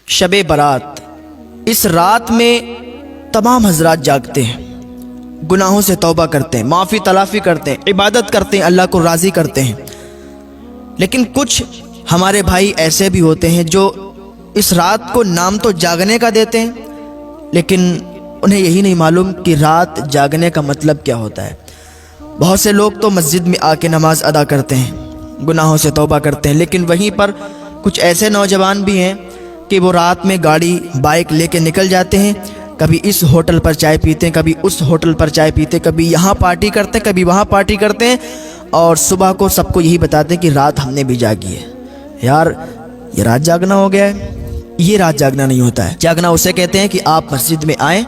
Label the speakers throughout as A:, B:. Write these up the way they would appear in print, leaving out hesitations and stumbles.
A: شب برات، اس رات میں تمام حضرات جاگتے ہیں، گناہوں سے توبہ کرتے ہیں، معافی تلافی کرتے ہیں، عبادت کرتے ہیں، اللہ کو راضی کرتے ہیں۔ لیکن کچھ ہمارے بھائی ایسے بھی ہوتے ہیں جو اس رات کو نام تو جاگنے کا دیتے ہیں، لیکن انہیں یہی نہیں معلوم کہ رات جاگنے کا مطلب کیا ہوتا ہے۔ بہت سے لوگ تو مسجد میں آ کے نماز ادا کرتے ہیں، گناہوں سے توبہ کرتے ہیں، لیکن وہیں پر کچھ ایسے نوجوان بھی ہیں کہ وہ رات میں گاڑی بائک لے کے نکل جاتے ہیں، کبھی اس ہوٹل پر چائے پیتے ہیں، کبھی اس ہوٹل پر چائے پیتے ہیں، کبھی یہاں پارٹی کرتے ہیں، کبھی وہاں پارٹی کرتے ہیں، اور صبح کو سب کو یہی بتاتے ہیں کہ رات ہم نے بھی جاگی ہے۔ یار یہ رات جاگنا ہو گیا ہے؟ یہ رات جاگنا نہیں ہوتا ہے۔ جاگنا اسے کہتے ہیں کہ آپ مسجد میں آئیں،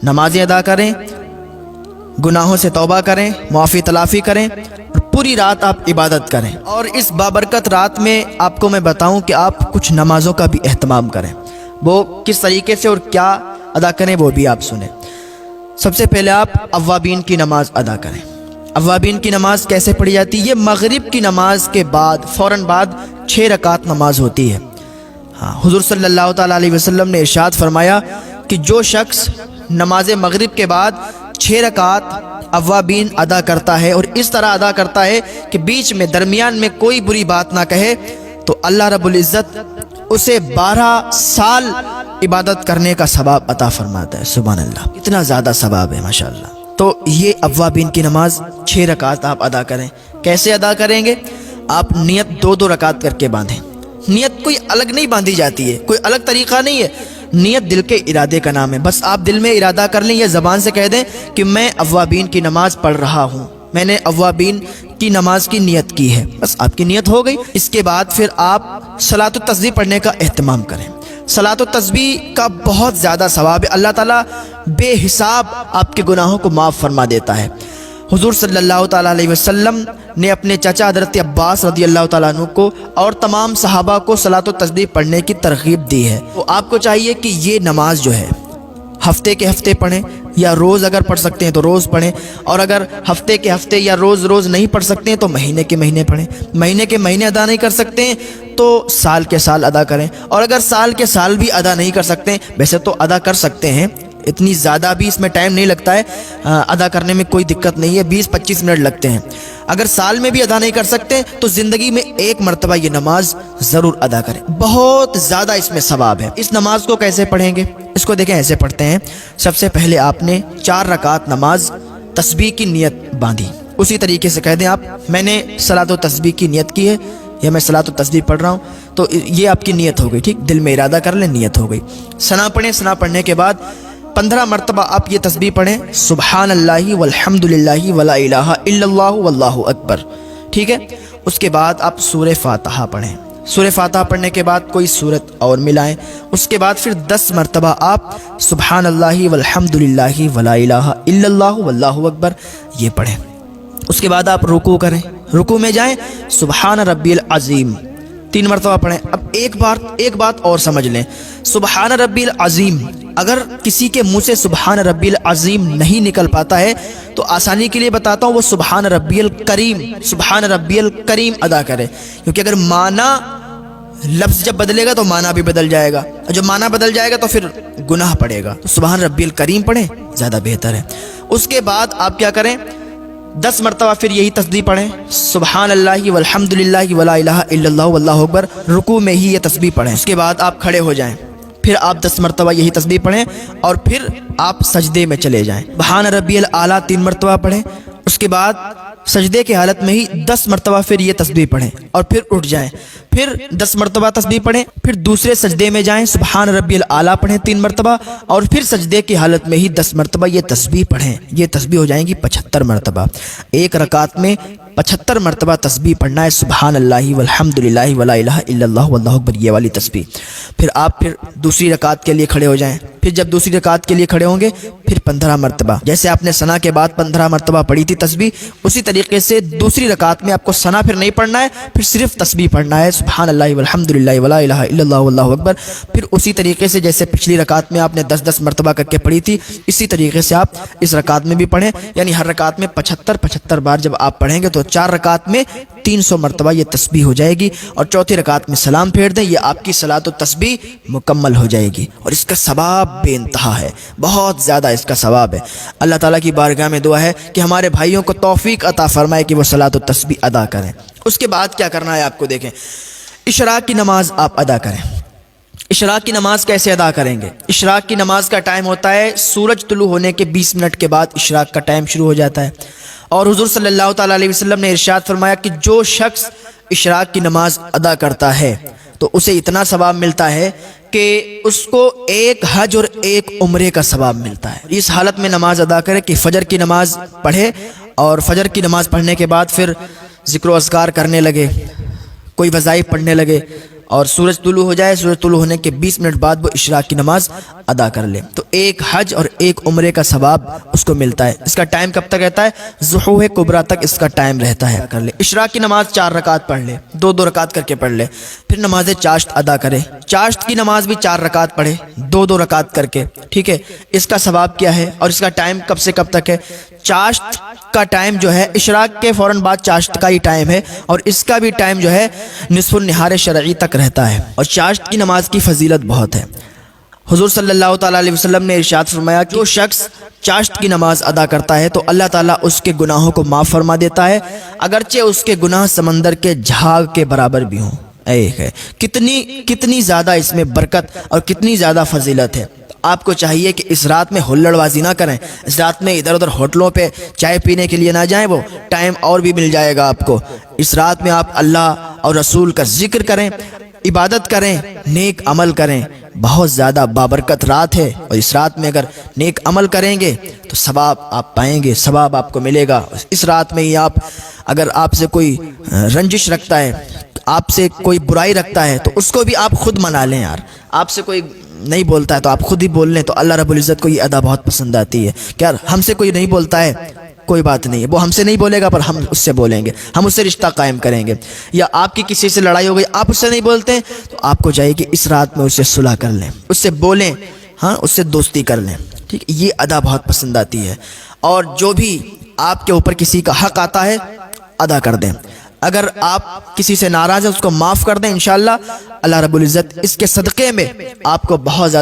A: نمازیں ادا کریں، گناہوں سے توبہ کریں، معافی تلافی کریں، اور پوری رات آپ عبادت کریں۔ اور اس بابرکت رات میں آپ کو میں بتاؤں کہ آپ کچھ نمازوں کا بھی اہتمام کریں۔ وہ کس طریقے سے اور کیا ادا کریں وہ بھی آپ سنیں۔ سب سے پہلے آپ اوابین کی نماز ادا کریں۔ اوابین کی نماز کیسے پڑھی جاتی ہے؟ یہ مغرب کی نماز کے بعد فوراً بعد 6 رکعت نماز ہوتی ہے۔ حضور صلی اللہ تعالیٰ علیہ وسلم نے ارشاد فرمایا کہ جو شخص نماز مغرب کے بعد 6 رکعت اوابین ادا کرتا ہے اور اس طرح ادا کرتا ہے کہ بیچ میں درمیان میں کوئی بری بات نہ کہے، تو اللہ رب العزت اسے 12 سال عبادت کرنے کا ثواب عطا فرماتا ہے۔ سبحان اللہ، اتنا زیادہ ثواب ہے ماشاءاللہ۔ تو یہ اوابین کی نماز 6 رکعت آپ ادا کریں۔ کیسے ادا کریں گے؟ آپ نیت 2 رکعت کر کے باندھیں۔ نیت کوئی الگ نہیں باندھی جاتی ہے، کوئی الگ طریقہ نہیں ہے، نیت دل کے ارادے کا نام ہے۔ بس آپ دل میں ارادہ کر لیں یا زبان سے کہہ دیں کہ میں اوابین کی نماز پڑھ رہا ہوں، میں نے اوابین کی نماز کی نیت کی ہے، بس آپ کی نیت ہو گئی۔ اس کے بعد پھر آپ صلاۃ التسبیح پڑھنے کا اہتمام کریں۔ صلاۃ التسبیح کا بہت زیادہ ثواب ہے، اللہ تعالیٰ بے حساب آپ کے گناہوں کو معاف فرما دیتا ہے۔ حضور صلی اللہ تعالیٰ علیہ وسلم نے اپنے چچا حضرت عباس رضی اللہ تعالیٰ عنہ کو اور تمام صحابہ کو صلاۃ التسبیح پڑھنے کی ترغیب دی ہے۔ تو آپ کو چاہیے کہ یہ نماز جو ہے ہفتے کے ہفتے پڑھیں، یا روز اگر پڑھ سکتے ہیں تو روز پڑھیں، اور اگر ہفتے کے ہفتے یا روز روز نہیں پڑھ سکتے ہیں تو مہینے کے مہینے پڑھیں۔ مہینے کے مہینے ادا نہیں کر سکتے ہیں تو سال کے سال ادا کریں، اور اگر سال کے سال بھی ادا نہیں کر سکتے ہیں، ویسے تو ادا کر سکتے ہیں، اتنی زیادہ بھی اس میں ٹائم نہیں لگتا ہے، ادا کرنے میں کوئی دقت نہیں ہے، 20-25 منٹ لگتے ہیں۔ اگر سال میں بھی ادا نہیں کر سکتے تو زندگی میں 1 مرتبہ یہ نماز ضرور ادا کریں، بہت زیادہ اس میں ثواب ہے۔ اس نماز کو کیسے پڑھیں گے؟ اس کو دیکھیں، ایسے پڑھتے ہیں۔ سب سے پہلے آپ نے 4 رکعت نماز تسبیح کی نیت باندھی، اسی طریقے سے کہہ دیں آپ میں نے صلاۃ التسبیح کی نیت کی ہے، یا میں صلاۃ التسبیح پڑھ رہا ہوں، تو یہ آپ کی نیت ہو گئی، ٹھیک، دل میں ارادہ کر لیں، نیت ہو گئی۔ ثنا پڑھیں، ثنا پڑھنے کے بعد 15 مرتبہ آپ یہ تسبیح پڑھیں، سبحان اللہ والحمد للہ ولا الہ الا اللہ واللہ اکبر، ٹھیک ہے۔ اس کے بعد آپ سورہ فاتحہ پڑھیں۔ سورہ فاتحہ پڑھنے کے بعد کوئی سورت اور ملائیں۔ اس کے بعد پھر 10 مرتبہ آپ سبحان اللہ والحمد للہ ولا الہ الا اللہ واللہ اکبر یہ پڑھیں۔ اس کے بعد آپ رکوع کریں، رکوع میں جائیں، سبحان ربی العظیم 3 مرتبہ پڑھیں۔ اب ایک بات اور سمجھ لیں، سبحان ربی العظیم اگر کسی کے منہ سے سبحان ربی العظیم نہیں نکل پاتا ہے تو آسانی کے لیے بتاتا ہوں، وہ سبحان ربی الکریم ادا کرے، کیونکہ اگر معنی لفظ جب بدلے گا تو معنی بھی بدل جائے گا، اور جب معنی بدل جائے گا تو پھر گناہ پڑے گا، تو سبحان ربی الکریم پڑھیں، زیادہ بہتر ہے۔ اس کے بعد آپ کیا کریں، 10 مرتبہ پھر یہی تسبیح پڑھیں، سبحان اللہ والحمد للہ ولا الہ الا اللہ واللہ اکبر، رکوع میں ہی یہ تسبیح پڑھیں۔ اس کے بعد آپ کھڑے ہو جائیں، پھر آپ 10 مرتبہ یہی تسبیح پڑھیں، اور پھر آپ سجدے میں چلے جائیں، سبحان ربی الاعلیٰ 3 مرتبہ پڑھیں۔ اس کے بعد سجدے کی حالت میں ہی 10 مرتبہ پھر یہ تسبیح پڑھیں، اور پھر اٹھ جائیں، پھر 10 مرتبہ تسبیح پڑھیں، پھر دوسرے سجدے میں جائیں، سبحان ربی الاعلیٰ پڑھیں 3 مرتبہ، اور پھر سجدے کی حالت میں ہی 10 مرتبہ یہ تسبیح پڑھیں۔ یہ تسبیح ہو جائیں گی 75 مرتبہ۔ ایک رکعت میں 75 مرتبہ تسبیح پڑھنا ہے، سبحان اللہ والحمد للہ ولا الہ الا اللہ واللہ اکبر یہ والی تسبیح۔ پھر آپ دوسری رکعت کے لیے کھڑے ہو جائیں، پھر جب دوسری رکعت کے لیے کھڑے ہوں گے پھر 15 مرتبہ، جیسے آپ نے ثنا کے بعد 15 مرتبہ پڑھی تھی تسبیح، اسی طریقے سے دوسری رکعت میں آپ کو ثنا پھر نہیں پڑھنا ہے، پھر صرف تسبیح پڑھنا ہے، سبحان اللہ والحمد للہ ولا الہ الا اللہ واللہ اکبر۔ پھر اسی طریقے سے جیسے پچھلی رکعت میں آپ نے 10-10 مرتبہ کر کے پڑھی تھی، اسی طریقے سے آپ اس رکعت میں بھی پڑھیں، یعنی ہر رکعت میں 75 بار جب آپ پڑھیں گے تو 4 رکعت میں 300 مرتبہ یہ تسبیح ہو جائے گی، اور چوتھی رکعت میں سلام پھیر دیں، یہ آپ کی صلاۃ و تسبیح مکمل ہو جائے گی، اور اس کا ثواب بے انتہا ہے، بہت زیادہ اس کا ثواب ہے۔ اللہ تعالیٰ کی بارگاہ میں دعا ہے کہ ہمارے بھائیوں کو توفیق عطا فرمائے کہ وہ صلاۃ و تسبیح ادا کریں۔ اس کے بعد کیا کرنا ہے آپ کو دیکھیں، اشراق کی نماز آپ ادا کریں۔ اشراق کی نماز کیسے ادا کریں گے؟ اشراق کی نماز کا ٹائم ہوتا ہے سورج طلوع ہونے کے 20 منٹ کے بعد اشراق کا ٹائم شروع ہو جاتا ہے، اور حضور صلی اللہ تعالیٰ علیہ وسلم نے ارشاد فرمایا کہ جو شخص اشراق کی نماز ادا کرتا ہے تو اسے اتنا ثواب ملتا ہے کہ اس کو ایک حج اور ایک عمرے کا ثواب ملتا ہے۔ اس حالت میں نماز ادا کرے کہ فجر کی نماز پڑھے، اور فجر کی نماز پڑھنے کے بعد پھر ذکر و اذکار کرنے لگے، کوئی وظائف پڑھنے لگے، اور سورج طلوع ہو جائے، سورج طلوع ہونے کے 20 منٹ بعد وہ اشراق کی نماز ادا کر لے، تو ایک حج اور ایک عمرے کا ثواب اس کو ملتا ہے۔ اس کا ٹائم کب تک رہتا ہے؟ ظہور کبریٰ تک اس کا ٹائم رہتا ہے۔ کر لے اشراق کی نماز 4 رکعت پڑھ لے، 2 رکعت کر کے پڑھ لے، پھر نماز چاشت ادا کرے، چاشت کی نماز بھی 4 رکعت پڑھے، 2 رکعت کر کے، ٹھیک ہے۔ اس کا ثواب کیا ہے اور اس کا ٹائم کب سے کب تک ہے؟ چاشت کا ٹائم جو ہے اشراق کے فوراً بعد چاشت کا ہی ٹائم ہے، اور اس کا بھی ٹائم جو ہے نصف النہار شرعی تک رہتا ہے، اور چاشت کی نماز کی فضیلت بہت ہے۔ حضور صلی اللہ تعالیٰ علیہ وسلم نے ارشاد فرمایا کہ جو شخص چاشت کی نماز ادا کرتا ہے تو اللہ تعالیٰ اس کے گناہوں کو معاف فرما دیتا ہے، اگرچہ اس کے گناہ سمندر کے جھاگ کے برابر بھی ہوں۔ کتنی زیادہ اس میں برکت اور کتنی زیادہ فضیلت ہے۔ آپ کو چاہیے کہ اس رات میں ہلڑ بازی نہ کریں، اس رات میں ادھر ادھر ہوٹلوں پہ چائے پینے کے لیے نہ جائیں، وہ ٹائم اور بھی مل جائے گا آپ کو۔ اس رات میں آپ اللہ اور رسول کا ذکر کریں، عبادت کریں، نیک عمل کریں، بہت زیادہ بابرکت رات ہے، اور اس رات میں اگر نیک عمل کریں گے تو ثواب آپ پائیں گے، ثواب آپ کو ملے گا۔ اس رات میں ہی اگر آپ سے کوئی رنجش رکھتا ہے، آپ سے کوئی برائی رکھتا ہے، تو اس کو بھی آپ خود منا لیں یار۔ آپ سے کوئی نہیں بولتا ہے تو آپ خود ہی بول لیں، تو اللہ رب العزت کو یہ ادا بہت پسند آتی ہے کہ یار ہم سے کوئی نہیں بولتا ہے، کوئی بات نہیں ہے، وہ ہم سے نہیں بولے گا پر ہم اس سے بولیں گے، ہم اس سے رشتہ قائم کریں گے۔ یا آپ کی کسی سے لڑائی ہو گئی، آپ اس سے نہیں بولتے تو آپ کو چاہیے کہ اس رات میں اس سے صلح کر لیں، اس سے بولیں، ہاں اس سے دوستی کر لیں، ٹھیک۔ یہ ادا بہت پسند آتی ہے، اور جو بھی آپ کے اوپر کسی کا حق آتا ہے ادا کر دیں۔ اگر آپ کسی سے ناراض ہیں اس کو معاف کر دیں، انشاءاللہ اللہ رب العزت اس کے صدقے میں آپ کو بہت زیادہ